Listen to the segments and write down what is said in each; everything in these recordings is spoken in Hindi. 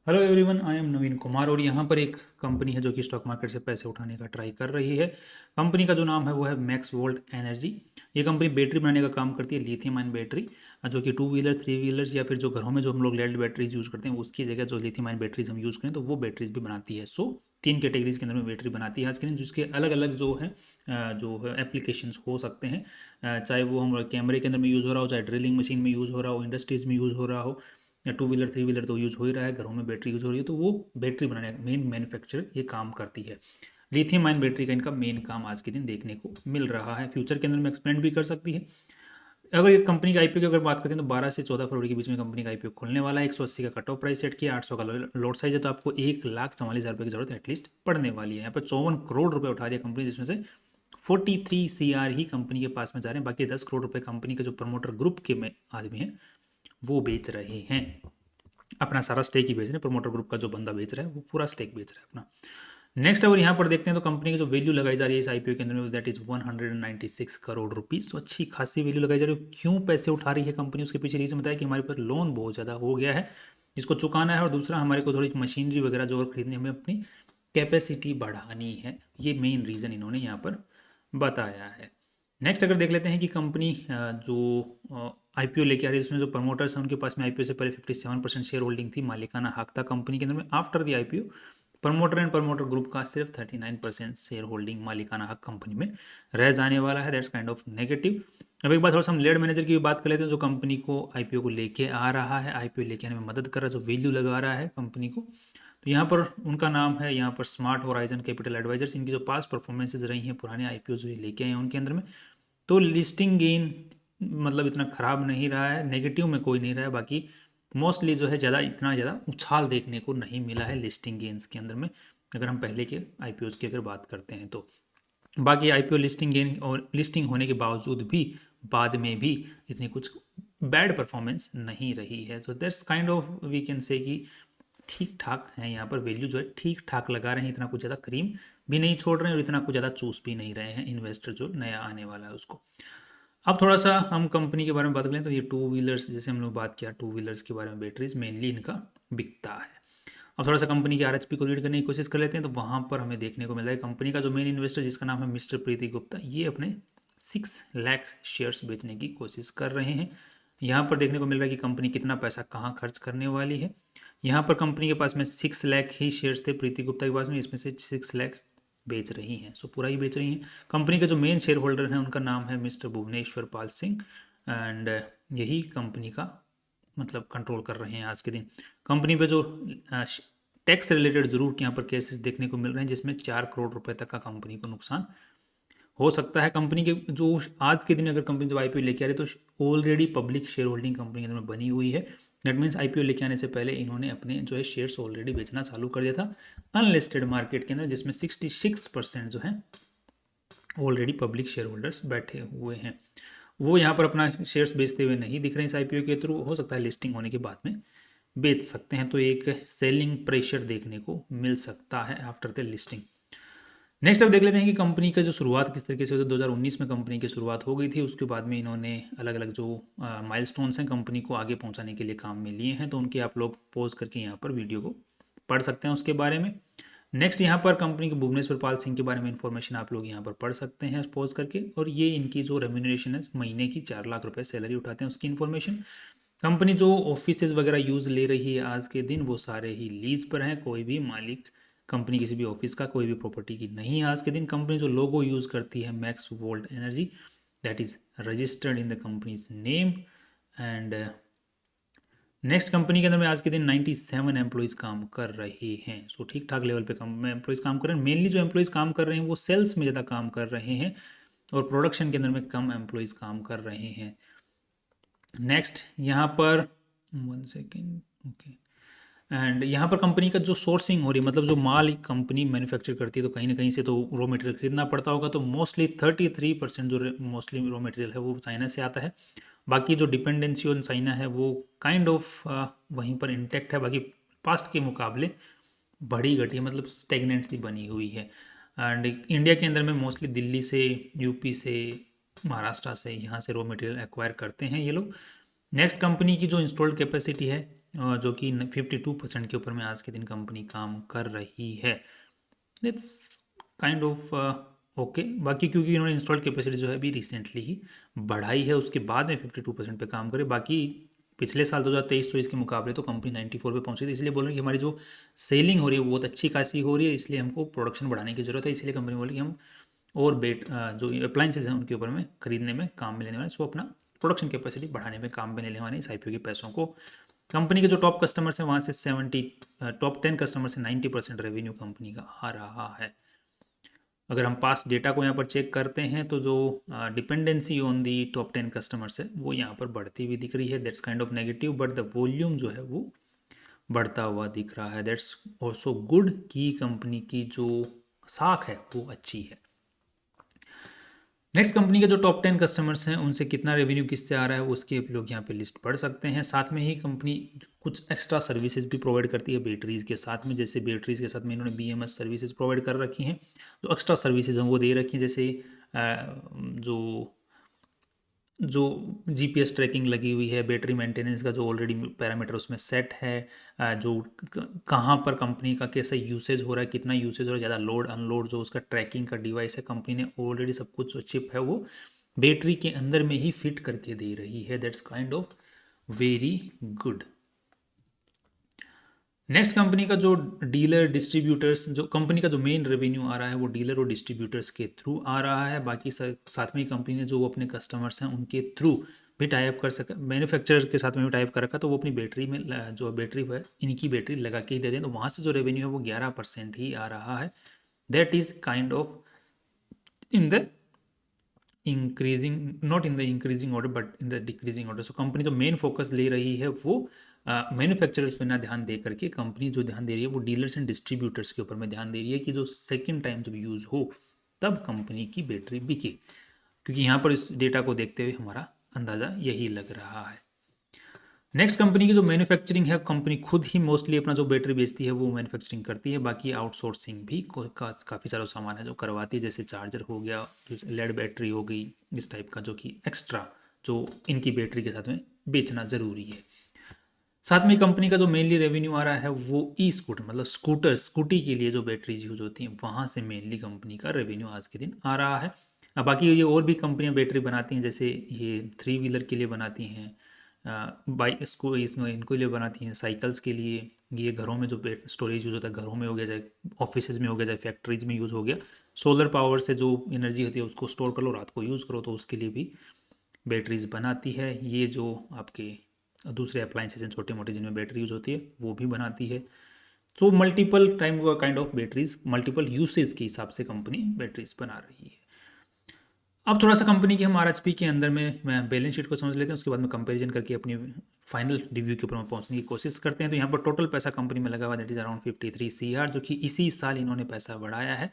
हेलो एवरीवन, आई एम नवीन कुमार और यहाँ पर एक कंपनी है जो कि स्टॉक मार्केट से पैसे उठाने का ट्राई कर रही है। कंपनी का जो नाम है वो है मैक्स वोल्ट एनर्जी। ये कंपनी बैटरी बनाने का काम करती है, लिथियम आयन बैटरी, जो कि टू व्हीलर, थ्री व्हीलर्स या फिर जो घरों में जो हम लोग लेड बैटरीज यूज़ करते हैं उसकी जगह जो लिथियम आयन बैटरीज हम यूज़ करें तो वो बैटरीज भी बनाती है। सो तीन कैटेगरीज के अंदर में बैटरी बनाती है आज के दिन, जिसके अलग अलग जो है एप्लीकेशंस हो सकते हैं। चाहे वो हम कैमरे के अंदर में यूज़ हो रहा हो, चाहे ड्रिलिंग मशीन में यूज़ हो रहा हो, इंडस्ट्रीज़ में यूज़ हो रहा हो, या टू व्हीलर थ्री व्हीलर तो यूज़ हो ही रहा है, घरों में बैटरी यूज़ हो रही है, तो वो बैटरी बनाने का मेन मैन्युफैक्चरर ये काम करती है। लिथियम आयन बैटरी का इनका मेन काम आज के दिन देखने को मिल रहा है। फ्यूचर के अंदर में एक्सपेंड भी कर सकती है। अगर ये कंपनी का आईपीओ की अगर बात करते हैं तो 12 से 14 फरवरी के बीच में कंपनी का आईपीओ खुलने वाला है। 180 का कट ऑफ प्राइस सेट किया, 800 का लोड साइज है, तो आपको 1,44,000 रुपये की जरूरत एटलीस्ट पड़ने वाली है। यहाँ पर 54 करोड़ रुपए उठा रही है कंपनी, जिसमें से 43 CR ही कंपनी के पास में जा रहे हैं। बाकी 10 करोड़ रुपए कंपनी के जो प्रमोटर ग्रुप के में आदमी हैं वो बेच रहे हैं। अपना सारा स्टेक ही बेच रहे हैं। प्रमोटर ग्रुप का जो बंदा बेच रहा है वो पूरा स्टेक बेच रहा है अपना। नेक्स्ट अगर यहाँ पर देखते हैं तो कंपनी की जो वैल्यू लगाई जा रही है इस आईपीओ के अंदर में, दैट इज 196 करोड़ रुपीज़। तो अच्छी खासी वैल्यू लगाई जा रही है। क्यों पैसे उठा रही है कंपनी, उसके पीछे रीज़न बताया कि हमारे पास लोन बहुत ज़्यादा हो गया है जिसको चुकाना है, और दूसरा हमारे को थोड़ी मशीनरी वगैरह जो और खरीदनी, हमें अपनी कैपेसिटी बढ़ानी है। ये मेन रीज़न इन्होंने यहाँ पर बताया है। नेक्स्ट अगर देख लेते हैं कि कंपनी जो आईपीओ लेके आ रही है उसमें जो प्रमोटर्स हैं उनके पास में आईपीओ से पहले 57% शेयर होल्डिंग थी, मालिकाना हक था कंपनी के अंदर में। After the IPO promoter and promoter group का सिर्फ 39% शेयर होल्डिंग, मालिकाना हक कंपनी में रह जाने वाला है। That's kind of negative. अब एक बार थोड़ा सा हम लेड मैनेजर की भी बात कर लेते हैं जो कंपनी को आईपीओ को लेके आ रहा है, आईपीओ लेके आने में मदद कर रहा है, जो वैल्यू लगा रहा है कंपनी को। तो यहाँ पर उनका नाम है यहाँ पर स्मार्ट होराइजन कैपिटल एडवाइजर्स। इनकी जो पास परफॉर्मेंसेज रही हैं पुराने आईपीओ जो ये लेके आए हैं उनके अंदर में, तो लिस्टिंग गेन मतलब इतना ख़राब नहीं रहा है, नेगेटिव में कोई नहीं रहा है। बाकी मोस्टली जो है इतना ज़्यादा उछाल देखने को नहीं मिला है लिस्टिंग गेन्स के अंदर में, अगर हम पहले के आईपीओ की अगर बात करते हैं तो। बाकी आईपीओ लिस्टिंग गेन और लिस्टिंग होने के बावजूद भी बाद में भी इतनी कुछ बैड परफॉर्मेंस नहीं रही है। तो that's kind of we can say कि ठीक ठाक है। यहाँ पर वैल्यू जो है ठीक ठाक लगा रहे हैं, इतना कुछ ज़्यादा क्रीम भी नहीं छोड़ रहे हैं और इतना कुछ ज़्यादा चूस भी नहीं रहे हैं इन्वेस्टर जो नया आने वाला है उसको। अब थोड़ा सा हम कंपनी के बारे में बात करें तो ये टू व्हीलर्स, जैसे हम लोग बात किया टू व्हीलर्स के बारे में, बैटरीज मेनली इनका बिकता है। अब थोड़ा सा कंपनी की आरएचपी को रीड करने की कोशिश कर लेते हैं तो वहाँ पर हमें देखने को मिल रहा है कंपनी का जो मेन इन्वेस्टर जिसका नाम है मिस्टर प्रीति गुप्ता, ये अपने 6 लाख शेयर्स बेचने की कोशिश कर रहे हैं। यहाँ पर देखने को मिल रहा है कि कंपनी कितना पैसा कहाँ खर्च करने वाली है। यहाँ पर कंपनी के पास में 6 लाख ही शेयर्स थे प्रीति गुप्ता के पास में, इसमें से 6 लाख बेच रही हैं। सो पूरा ही बेच रही हैं। कंपनी के जो मेन शेयर होल्डर हैं उनका नाम है मिस्टर भुवनेश्वर पाल सिंह, एंड यही कंपनी का मतलब कंट्रोल कर रहे हैं आज के दिन। कंपनी पे जो टैक्स रिलेटेड जरूर यहाँ पर केसेस देखने को मिल रहे हैं जिसमें 4 करोड़ रुपए तक का कंपनी को नुकसान हो सकता है। कंपनी के जो आज के दिन अगर कंपनी जब आईपीओ लेके आ रही है तो already public share holding company के अंदर में बनी हुई है। दैट मीन्स आईपीओ लेके आने से पहले इन्होंने अपने जो है शेयर्स ऑलरेडी बेचना चालू कर दिया था अनलिस्टेड मार्केट के अंदर, जिसमें 66% जो है ऑलरेडी पब्लिक शेयर होल्डर्स बैठे हुए हैं। वो यहाँ पर अपना शेयर्स बेचते हुए नहीं दिख रहे हैं इस आईपीओ के थ्रू। हो सकता है लिस्टिंग होने के बाद में बेच सकते हैं, तो एक सेलिंग प्रेशर देखने को मिल सकता है आफ्टर द लिस्टिंग। नेक्स्ट अब देख लेते हैं कि कंपनी का जो शुरुआत किस तरीके से हुई। 2019 में कंपनी की शुरुआत हो गई थी, उसके बाद में इन्होंने अलग अलग जो माइलस्टोन्स हैं कंपनी को आगे पहुंचाने के लिए काम में लिए हैं, तो उनके आप लोग पॉज करके यहाँ पर वीडियो को पढ़ सकते हैं उसके बारे में। नेक्स्ट यहाँ पर कंपनी के भुवनेश्वर पाल सिंह के बारे में इन्फॉर्मेशन आप लोग यहाँ पर पढ़ सकते हैं पॉज करके, और ये इनकी जो रेम्यूनरेशन है महीने की 4 लाख रुपए सैलरी उठाते हैं उसकी इन्फॉर्मेशन। कंपनी जो ऑफिस वगैरह यूज़ ले रही है आज के दिन वो सारे ही लीज पर हैं, कोई भी मालिक कंपनी किसी भी ऑफिस का कोई भी प्रॉपर्टी की नहीं है आज के दिन। कंपनी जो लोगो यूज़ करती है max volt energy, that is registered in the companies name. And next company के अंदर में आज के दिन 97 एम्प्लॉयज़ काम कर रहे हैं। सो ठीक ठाक लेवल पे कम एम्प्लॉयज़ काम कर रहे हैं। मेनली जो एम्प्लॉयज़ काम कर रहे हैं वो सेल्स में ज़्यादा काम कर रहे हैं और प्रोडक्शन के अंदर में कम एम्प्लॉयज़ काम कर रहे हैं। नेक्स्ट यहाँ पर 1 सेकेंड, ओके। एंड यहाँ पर कंपनी का जो सोर्सिंग हो रही है, मतलब जो माल कंपनी मैन्युफैक्चर करती है तो कहीं ना कहीं से तो रॉ मटेरियल खरीदना पड़ता होगा, तो मोस्टली 33% जो मोस्टली रॉ मटेरियल है वो चाइना से आता है। बाकी जो डिपेंडेंसी ऑन चाइना है वो काइंड ऑफ वहीं पर इंटैक्ट है, बाकी पास्ट के मुकाबले बड़ी घटी मतलब स्टेगनेंट सी बनी हुई है। एंड इंडिया के अंदर में मोस्टली दिल्ली से, यूपी से, महाराष्ट्र से यहाँ से रॉ मटेरियल एक्वायर करते हैं ये लोग। नेक्स्ट कंपनी की जो इंस्टॉल्ड कैपेसिटी है जो कि 52% के ऊपर में आज के दिन कंपनी काम कर रही है। It's kind of okay. बाकी क्योंकि इन्होंने इंस्टॉल्ड कैपेसिटी जो है अभी रिसेंटली ही बढ़ाई है, उसके बाद में 52% पे काम करे। बाकी पिछले साल 2023-24 के मुकाबले तो कंपनी 94 पे पहुंची थी। इसलिए बोल रहे हैं कि हमारी जो सेलिंग हो रही है वो बहुत अच्छी खासी हो रही है, इसलिए हमको प्रोडक्शन बढ़ाने की ज़रूरत है। इसलिए कंपनी बोली कि हम और जो अप्लाइंसेज हैं उनके ऊपर में खरीदने में काम में लेने वाले, सो अपना प्रोडक्शन कैपेसिटी बढ़ाने में काम में लेने वाले इस IPO के पैसों को। कंपनी के जो टॉप कस्टमर्स हैं वहाँ से टॉप 10 कस्टमर से 90% रेवेन्यू कंपनी का आ रहा है। अगर हम पास डेटा को यहाँ पर चेक करते हैं तो जो dependency on the top 10 customers है वो यहाँ पर बढ़ती हुई दिख रही है। That's kind of negative, but the volume जो है वो बढ़ता हुआ दिख रहा है। दैट्स ऑल्सो गुड कि कंपनी की जो साख है वो अच्छी है। नेक्स्ट, कंपनी के जो टॉप 10 कस्टमर्स हैं उनसे कितना रेवेन्यू किससे आ रहा है उसकी आप लोग यहाँ पे लिस्ट पढ़ सकते हैं। साथ में ही कंपनी कुछ एक्स्ट्रा सर्विसेज भी प्रोवाइड करती है बैटरीज के साथ में। जैसे बैटरीज के साथ में इन्होंने BMS सर्विसेज प्रोवाइड कर रखी हैं, जो एक्स्ट्रा सर्विसेज हैं वो दे रखी हैं। जैसे जो जो GPS ट्रैकिंग लगी हुई है, बैटरी मेंटेनेंस का जो ऑलरेडी पैरामीटर उसमें सेट है, जो कहाँ पर कंपनी का कैसा यूसेज हो रहा है, कितना यूसेज हो रहा है, ज़्यादा लोड अनलोड, जो उसका ट्रैकिंग का डिवाइस है कंपनी ने ऑलरेडी सब कुछ जो चिप है वो बैटरी के अंदर में ही फिट करके दे रही है। That's kind of very good. Next, company का जो डीलर डिस्ट्रीब्यूटर्स, जो कंपनी का जो मेन रेवेन्यू आ रहा है वो डीलर और डिस्ट्रीब्यूटर्स के थ्रू आ रहा है। बाकी साथ में ही कंपनी ने जो अपने कस्टमर्स हैं उनके थ्रू भी टाइप कर सका, मैन्युफैक्चरर के साथ में भी टाइप कर रखा, तो वो अपनी बैटरी में जो बैटरी है इनकी बैटरी लगा के ही दे दें, तो वहाँ से जो रेवेन्यू है वो 11% ही आ रहा है। That is kind of in the increasing, not in the increasing order but in the decreasing order. So company जो मेन फोकस ले रही है वो मैन्युफैक्चरर्स पे ना ध्यान दे करके कंपनी जो ध्यान दे रही है वो डीलर्स एंड डिस्ट्रीब्यूटर्स के ऊपर में ध्यान दे रही है कि जो सेकंड टाइम जब यूज़ हो तब कंपनी की बैटरी बिके। क्योंकि यहाँ पर इस डेटा को देखते हुए हमारा अंदाज़ा यही लग रहा है। नेक्स्ट, कंपनी की जो मैन्युफैक्चरिंग है, कंपनी खुद ही मोस्टली अपना जो बैटरी बेचती है वो मैन्युफैक्चरिंग करती है। बाकी आउटसोर्सिंग भी काफ़ी सारा सामान है जो करवाती है, जैसे चार्जर हो गया, लेड बैटरी हो गई, इस टाइप का जो कि एक्स्ट्रा जो इनकी बैटरी के साथ में बेचना ज़रूरी है। साथ में कंपनी का जो मेनली रेवेन्यू आ रहा है वो स्कूटर, मतलब स्कूटी के लिए जो बैटरीज यूज होती हैं वहाँ से मेनली कंपनी का रेवेन्यू आज के दिन आ रहा है। अब बाकी ये और भी कंपनियां बैटरी बनाती हैं, जैसे ये 3 व्हीलर के लिए बनाती हैं, बाइक इनको लिए बनाती हैं, साइकिल्स के लिए, ये घरों में जो स्टोरेज यूज़ होता है घरों में हो गया, चाहे ऑफिस में हो गया, चाहे फैक्ट्रीज में यूज़ हो गया, सोलर पावर से जो एनर्जी होती है उसको स्टोर कर लो, रात को यूज़ करो, तो उसके लिए भी बैटरीज बनाती है। ये जो आपके दूसरे अप्लाइंसेज हैं छोटे मोटे जिनमें बैटरी यूज होती है वो भी बनाती है। So multiple time kind of batteries, multiple usage के हिसाब से कंपनी बैटरीज बना रही है। अब थोड़ा सा कंपनी की हम RHP के अंदर में बैलेंस शीट को समझ लेते हैं, उसके बाद में कंपैरिजन करके अपनी फाइनल रिव्यू के ऊपर में पहुंचने की कोशिश करते हैं। तो यहाँ पर टोटल पैसा कंपनी में लगा हुआ दैट इज़ अराउंड 53 CR, जो कि इसी साल इन्होंने पैसा बढ़ाया है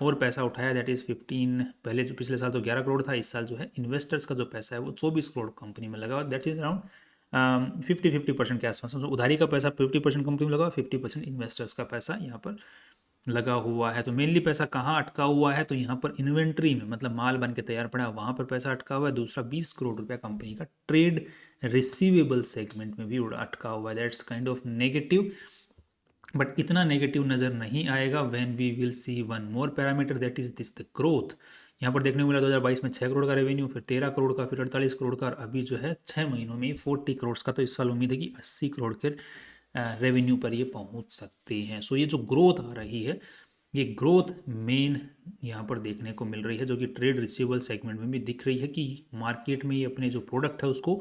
और पैसा उठाया, दैट इज़ 15, पहले जो पिछले साल तो 11 करोड़ था, इस साल जो है इन्वेस्टर्स का जो पैसा है वो 24 करोड़ कंपनी में लगा हुआ, दैट इज़ अराउंड 50% के आसपास। तो उधारी का पैसा 50% कंपनी में लगा, 50% इन्वेस्टर्स का पैसा यहाँ पर लगा हुआ है। तो मेनली पैसा कहाँ अटका हुआ है, तो यहाँ पर इन्वेंट्री में, मतलब माल बन के तैयार पड़ा है वहाँ पर पैसा अटका हुआ है। दूसरा 20 करोड़ रुपया कंपनी का ट्रेड रिसीवेबल सेगमेंट में भी अटका हुआ है। That's kind of negative, but इतना नेगेटिव नज़र नहीं आएगा when we will see one more parameter, that is this the growth. यहाँ पर देखने को मिला 2022 में 6 करोड़ का रेवेन्यू, फिर 13 करोड़ का, फिर 48 करोड़ का, और अभी जो है 6 महीनों में 40 करोड़ का। तो इस साल उम्मीद है कि 80 करोड़ के रेवेन्यू पर ये पहुँच सकते हैं। सो ये जो ग्रोथ आ रही है, ये ग्रोथ मेन यहाँ पर देखने को मिल रही है, जो कि ट्रेड रिसीवेबल सेगमेंट में भी दिख रही है कि मार्केट में ये अपने जो प्रोडक्ट है उसको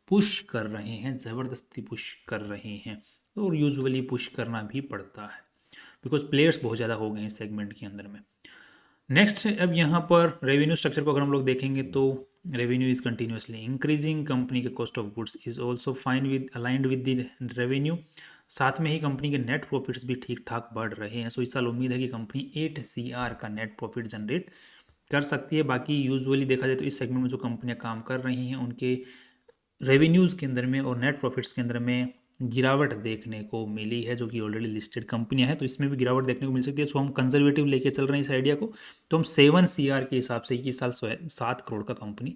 पुश कर रहे हैं, ज़बरदस्ती पुश कर रहे हैं। और यूजुअली पुश करना भी पड़ता है बिकॉज प्लेयर्स बहुत ज़्यादा हो गए हैं इस सेगमेंट के अंदर में। नेक्स्ट, अब यहाँ पर रेवेन्यू स्ट्रक्चर को अगर हम लोग देखेंगे तो revenue is continuously increasing, company के cost of goods is also fine with aligned with the revenue. साथ में ही कंपनी के नेट प्रॉफिट्स भी ठीक ठाक बढ़ रहे हैं। सो इस साल उम्मीद है कि कंपनी 8 CR का नेट प्रॉफिट जनरेट कर सकती है। बाकी यूजुअली देखा जाए तो इस सेगमेंट में जो कंपनियां काम कर रही हैं उनके रेवेन्यूज़ के अंदर में और नेट प्रॉफिट्स के अंदर में गिरावट देखने को मिली है, जो कि ऑलरेडी लिस्टेड कंपनियां हैं, तो इसमें भी गिरावट देखने को मिल सकती है। सो हम कंजर्वेटिव लेके चल रहे हैं इस आइडिया को, तो हम 7 CR के हिसाब से इस साल 7 करोड़ का कंपनी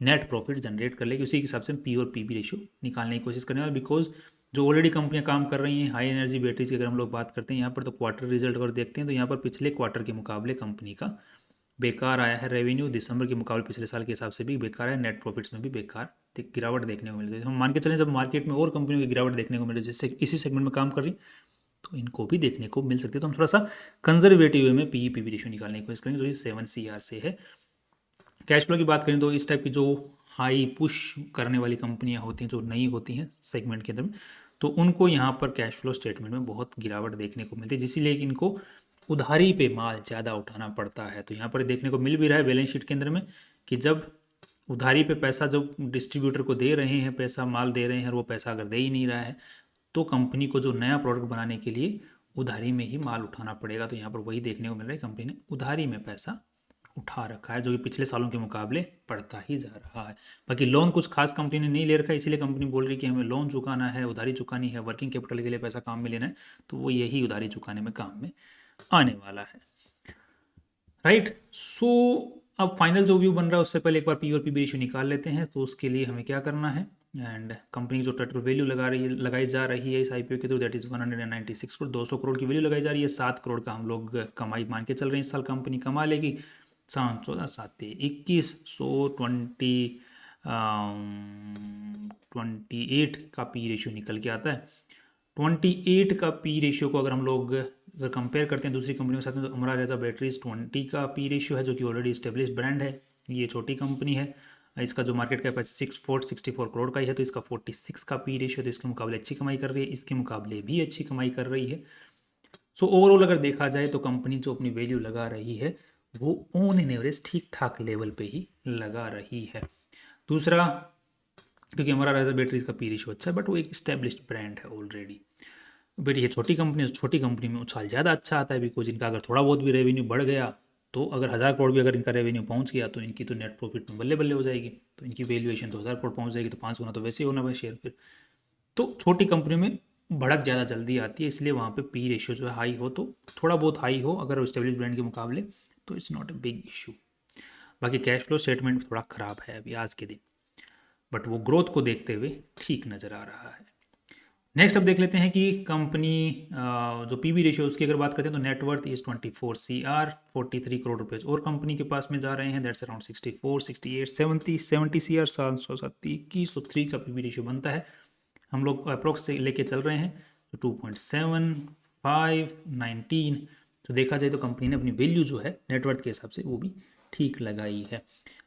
नेट प्रॉफिट जनरेट कर लेगी। उसी के हिसाब से हम P और PB रेशियो निकालने की कोशिश करने वाले, बिकॉज जो ऑलरेडी कंपनियां काम कर रही हैं हाई एनर्जी बैटरीज की अगर हम लोग बात करते हैं यहाँ पर, तो क्वार्टर रिजल्ट अगर देखते हैं तो यहाँ पर पिछले क्वार्टर के मुकाबले कंपनी का बेकार आया है। रेवेन्यू दिसंबर के मुकाबले पिछले साल के हिसाब से भी बेकार है, नेट प्रॉफिट्स में भी बेकार गिरावट देखने को मिल रही है। हम मान के चलें जब मार्केट में और कंपनियों की गिरावट देखने को मिल रही है जिससे इसी सेगमेंट में काम कर रही, तो इनको भी देखने को मिल सकती है। तो हम थोड़ा सा कंजर्वेटिव वे में पीई पीवी रेशियो निकालने की कोशिश करेंगे, जो 7 CR से है। कैश फ्लो की बात करें तो इस टाइप की जो हाई पुश करने वाली कंपनियां होती हैं, जो नई होती हैं सेगमेंट के अंदर में, तो उनको यहाँ पर कैश फ्लो स्टेटमेंट में बहुत गिरावट देखने को मिलती है, जिसलिए इनको उधारी पे माल ज़्यादा उठाना पड़ता है। तो यहाँ पर देखने को मिल भी रहा है बैलेंस शीट के अंदर में कि जब उधारी पे पैसा जब डिस्ट्रीब्यूटर को दे रहे हैं, पैसा माल दे रहे हैं, और वो पैसा अगर दे ही नहीं रहा है, तो कंपनी को जो नया प्रोडक्ट बनाने के लिए उधारी में ही माल उठाना पड़ेगा। तो यहाँ पर वही देखने को मिल रहा है, कंपनी ने उधारी में पैसा उठा रखा है, जो कि पिछले सालों के मुकाबले बढ़ता ही जा रहा है। बाकी लोन कुछ खास कंपनी ने नहीं ले रखा है, इसीलिए कंपनी बोल रही है कि हमें लोन चुकाना है, उधारी चुकानी है, वर्किंग कैपिटल के लिए पैसा काम में लेना है, तो वो यही उधारी चुकाने में काम में आने वाला है। राइट। सो अब फाइनल जो व्यू बन रहा है उससे पहले एक बार पी और पी रेशियो निकाल लेते हैं। तो उसके लिए हमें क्या करना है, एंड कंपनी जो टोटल वैल्यू लगाई जा रही है इस आईपीओ के through, that is 196 crore, 200 crore की वैल्यू लगाई जा रही है। 7 करोड़ का हम लोग कमाई मान के चल रहे हैं इस साल कंपनी कमा लेगी। 7 14 7 21 28 का पी रेशियो निकल के आता है। 28 का पी रेशियो को अगर हम लोग अगर कंपेयर करते हैं दूसरी कंपनियों के साथ में, तो अमरा राजा बैटरीज 20 का पी रेशियो है, जो कि ऑलरेडी इस्टेब्लिश्ड ब्रांड है। ये छोटी कंपनी है, इसका जो मार्केट कैप है 64 करोड़ का ही है, तो इसका 46 का पी रेशियो, तो इसके मुकाबले अच्छी कमाई कर रही है, इसके मुकाबले भी अच्छी कमाई कर रही है। सो ओवरऑल अगर देखा जाए तो कंपनी जो अपनी वैल्यू लगा रही है वो ऑन एन एवरेज ठीक ठाक लेवल पे ही लगा रही है। दूसरा, क्योंकि हमारा राजा बैटरीज का पी रेशियो अच्छा है, बट वो एक इस्टेब्लिश्ड ब्रांड है ऑलरेडी। बट ये छोटी कंपनी, छोटी कंपनी में उछाल ज़्यादा अच्छा आता है, बिकॉज इनका अगर थोड़ा बहुत भी रेवेन्यू बढ़ गया, तो अगर 1000 करोड़ भी अगर इनका रेवेन्यू पहुंच गया, तो इनकी तो नेट प्रॉफिट में बल्ले बल्ले हो जाएगी, तो इनकी वैल्यूएशन तो 1000 करोड़ पहुंच जाएगी, तो 5 गुना तो वैसे ही होना भाई शेयर फिर। तो छोटी कंपनी में बढ़त ज़्यादा जल्दी आती है, इसलिए वहाँ पे पी रेशियो जो है हाई हो, तो थोड़ा बहुत हाई हो अगर इस्टेब्लिश ब्रांड के मुकाबले, तो it's not a big issue. बाकी कैश फ्लो स्टेटमेंट थोड़ा ख़राब है अभी आज के दिन, बट वो ग्रोथ को देखते हुए ठीक नज़र आ रहा है। नेक्स्ट अब देख लेते हैं कि कंपनी जो पीबी रेशियो उसकी अगर बात करते हैं, तो नेटवर्थ इज 24 CR, 43 करोड़ रुपए और कंपनी के पास में जा रहे हैं, दैट्स अराउंड 64 68 70 CR, 770 21, तो 3 का पीबी रेशियो बनता है। हम लोग अप्रोक्स से लेके चल रहे हैं, तो 2.7 5 19, तो देखा जाए तो कंपनी ने अपनी वैल्यू जो है नेटवर्थ के हिसाब से वो भी ठीक लगाई है।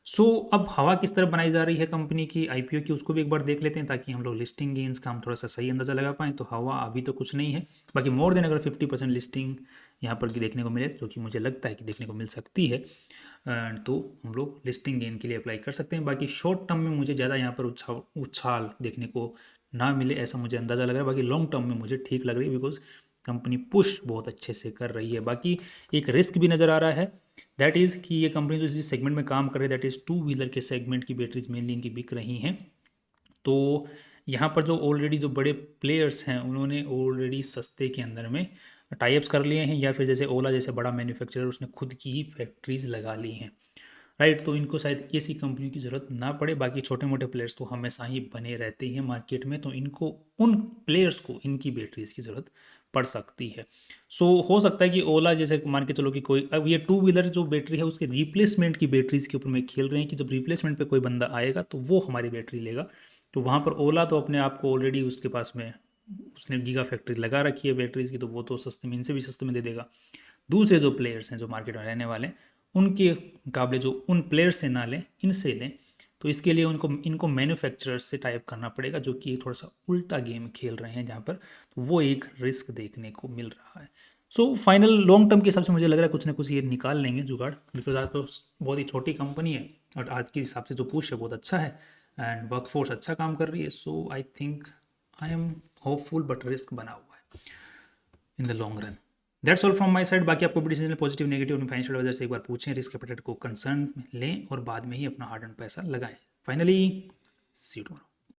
सो अब हवा किस तरह बनाई जा रही है कंपनी की आईपीओ की, उसको भी एक बार देख लेते हैं, ताकि हम लोग लिस्टिंग गेंस का हम थोड़ा सा सही अंदाजा लगा पाएँ। तो हवा अभी तो कुछ नहीं है, बाकी मोर देन अगर 50% लिस्टिंग यहाँ पर देखने को मिले, जो कि मुझे लगता है कि देखने को मिल सकती है, तो हम लोग लिस्टिंग गेन के लिए अप्लाई कर सकते हैं। बाकी शॉर्ट टर्म में मुझे ज़्यादा यहाँ पर उछाल देखने को ना मिले, ऐसा मुझे अंदाज़ा लग रहा है। बाकी लॉन्ग टर्म में मुझे ठीक लग रही है, बिकॉज कंपनी पुश बहुत अच्छे से कर रही है। बाकी एक रिस्क भी नज़र आ रहा है, दैट इज़ कि ये कंपनी जो इस सेगमेंट में काम कर रही है, दैट इज़ 2 व्हीलर के सेगमेंट की बैटरीज मेनली इनकी बिक रही हैं। तो यहाँ पर जो ऑलरेडी जो बड़े प्लेयर्स हैं, उन्होंने ऑलरेडी सस्ते के अंदर में टाइप्स कर लिए हैं, या फिर जैसे ओला जैसे बड़ा मैन्युफैक्चरर उसने खुद की ही फैक्ट्रीज लगा ली हैं। राइट, तो इनको शायद ऐसी कंपनियों की ज़रूरत ना पड़े। बाकी छोटे मोटे प्लेयर्स तो हमेशा ही बने रहते हैं मार्केट में, तो इनको उन प्लेयर्स को इनकी बैटरीज की ज़रूरत पड़ सकती है। सो हो सकता है कि ओला जैसे मान के चलो कि कोई, अब ये 2 व्हीलर जो बैटरी है उसके रिप्लेसमेंट की बैटरीज के ऊपर में खेल रहे हैं, कि जब रिप्लेसमेंट पे कोई बंदा आएगा तो वो हमारी बैटरी लेगा। तो वहाँ पर ओला तो अपने आप को ऑलरेडी उसके पास में उसने गीगा फैक्ट्री लगा रखी है बैटरीज की, तो वो तो सस्ते में, इनसे भी सस्ते में दे देगा। दूसरे जो प्लेयर्स हैं जो मार्केट में रहने वाले, उनके मुकाबले जो उन प्लेयर्स से ना लें, इनसे लें, तो इसके लिए इनको मैन्युफैक्चरर्स से टाइप करना पड़ेगा, जो कि थोड़ा सा उल्टा गेम खेल रहे हैं जहाँ पर, तो वो एक रिस्क देखने को मिल रहा है। सो फाइनल लॉन्ग टर्म के हिसाब से मुझे लग रहा है कुछ ना कुछ ये निकाल लेंगे जुगाड़, बिकॉज आज तो बहुत ही छोटी कंपनी है, और आज के हिसाब से जो पुश है बहुत अच्छा है, एंड वर्कफोर्स अच्छा काम कर रही है। So I think I am hopeful, but risk बना हुआ है in the long run. That's all from my side. बाकी आपको भी डिसीजन पॉजिटिव नेगेटिव फाइनेंशियल वजह से एक बार पूछें, रिस्क कैपिटल को कंसर्न लें, और बाद में ही अपना हार्ड एंड पैसा लगाएं। Finally see you tomorrow.